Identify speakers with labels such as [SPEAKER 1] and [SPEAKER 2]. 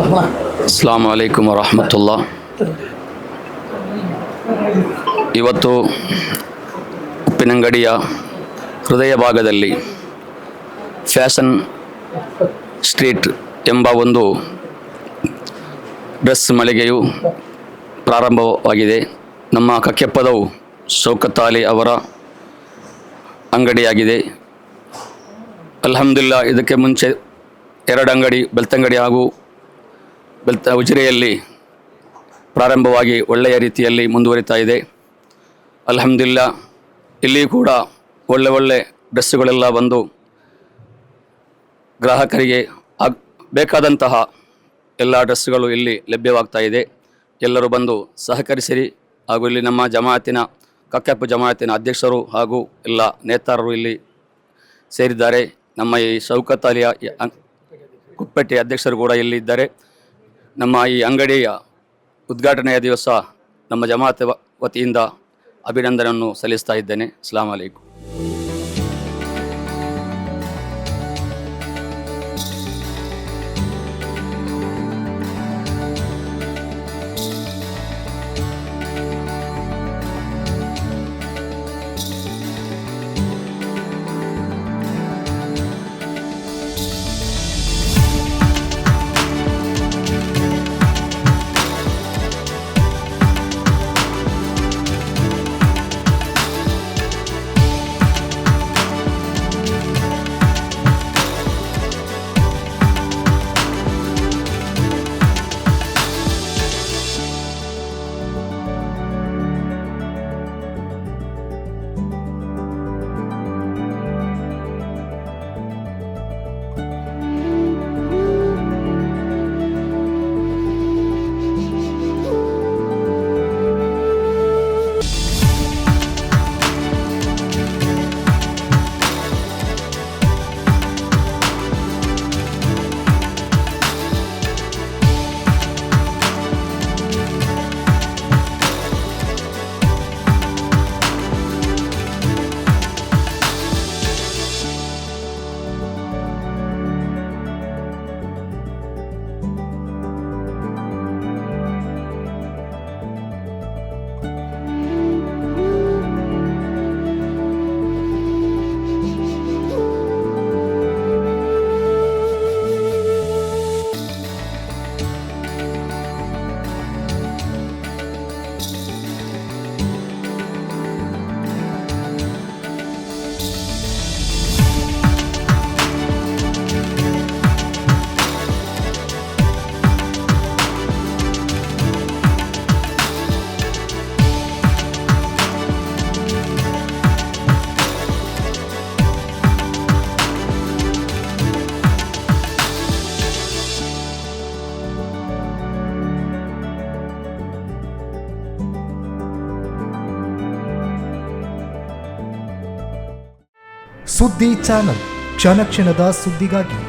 [SPEAKER 1] ಅಸ್ಸಲಾಮು ಅಲೈಕುಂ ವರಹಮತುಲ್ಲಾ. ಇವತ್ತು ಉಪ್ಪಿನಂಗಡಿಯ ಹೃದಯ ಭಾಗದಲ್ಲಿ ಫ್ಯಾಷನ್ ಸ್ಟ್ರೀಟ್ ಎಂಬ ಒಂದು ಡ್ರೆಸ್ ಮಳಿಗೆಯು ಪ್ರಾರಂಭವಾಗಿದೆ. ನಮ್ಮ ಕಕ್ಕೆಪ್ಪದವು ಶೌಕತ್ ಅಲಿ ಅವರ ಅಂಗಡಿಯಾಗಿದೆ. ಅಲ್ಹಮ್ದುಲಿಲ್ಲಾ, ಇದಕ್ಕೆ ಮುಂಚೆ 2 ಅಂಗಡಿ ಬೆಳ್ತಂಗಡಿ ಹಾಗೂ ಉಜಿರೆಯಲ್ಲಿ ಪ್ರಾರಂಭವಾಗಿ ಒಳ್ಳೆಯ ರೀತಿಯಲ್ಲಿ ಮುಂದುವರಿತಾ ಇದೆ. ಅಲ್ಹಮ್ದುಲಿಲ್ಲಾ, ಇಲ್ಲಿ ಕೂಡ ಒಳ್ಳೆ ಡ್ರೆಸ್ಸುಗಳೆಲ್ಲ ಬಂದು ಗ್ರಾಹಕರಿಗೆ ಬೇಕಾದಂತಹ ಎಲ್ಲ ಡ್ರೆಸ್ಸುಗಳು ಇಲ್ಲಿ ಲಭ್ಯವಾಗ್ತಾ ಇದೆ. ಎಲ್ಲರೂ ಬಂದು ಸಹಕರಿಸಿರಿ. ಹಾಗೂ ಇಲ್ಲಿ ನಮ್ಮ ಜಮಾಅತಿನ ಕಕ್ಕೆಪ್ಪ ಜಮಾಅತಿನ ಅಧ್ಯಕ್ಷರು ಹಾಗೂ ಎಲ್ಲ ನೇತಾರರು ಇಲ್ಲಿ ಸೇರಿದ್ದಾರೆ. ನಮ್ಮ ಈ ಶೌಕತ್ ಅಲಿಯ ಕುಪ್ಪೆಟ್ಟಿ ಅಧ್ಯಕ್ಷರು ಕೂಡ ಇಲ್ಲಿ ಇದ್ದಾರೆ. ನಮ್ಮ ಈ ಅಂಗಡಿಯ ಉದ್ಘಾಟನೆಯ ದಿವಸ ನಮ್ಮ ಜಮಾಅತ್ ವತಿಯಿಂದ ಅಭಿನಂದನೆಯನ್ನು ಸಲ್ಲಿಸ್ತಾ ಇದ್ದೇನೆ. ಅಸ್ಸಲಾಮು ಅಲೈಕುಂ.
[SPEAKER 2] ಸುದ್ದಿ ಚಾನಲ್, ಕ್ಷಣ ಕ್ಷಣದ ಸುದ್ದಿಗಾಗಿ.